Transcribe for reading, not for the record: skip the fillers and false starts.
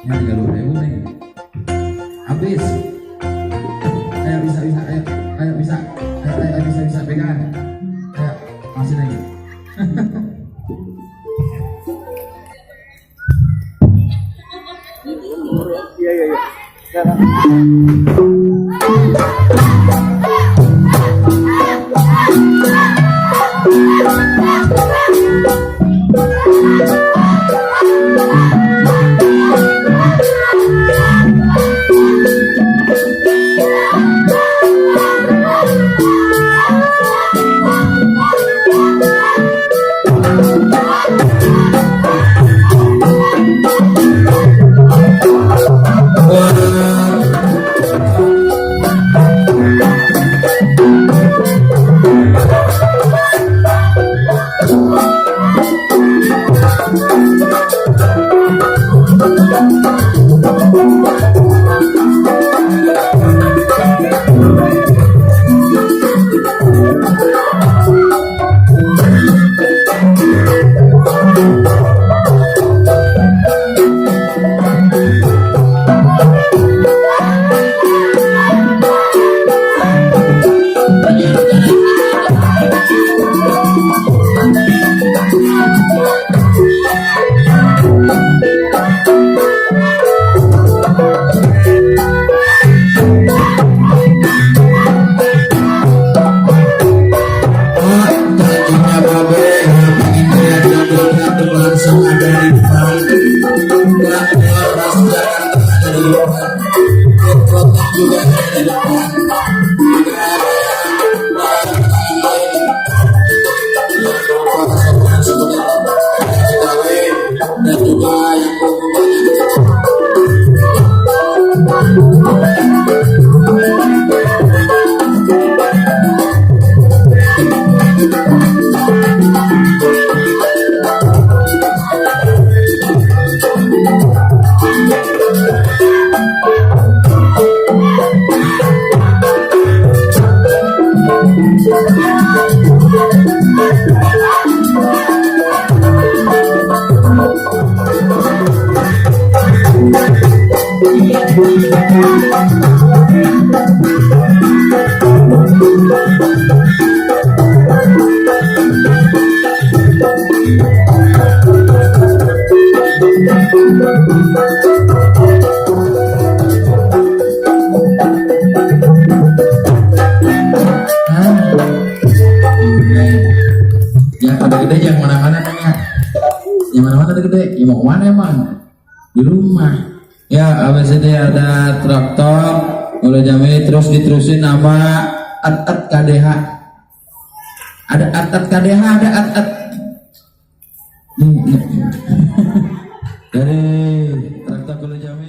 Ya 30.000 nih. Habis. Ayo bisa, ayo, ayo bisa. Ayo bisa pegangan. Ayo, masih lagi. Iya iya iya. Yang ada gede yang mana-mana nanya. Yang mana-mana ada gede. Ya mau kemana emang? Di rumah. Ya abis itu ada traktor mulai Jamil, terus diterusin nama at KDH. Ada at KDH, ada at dari traktor mulai Jamil.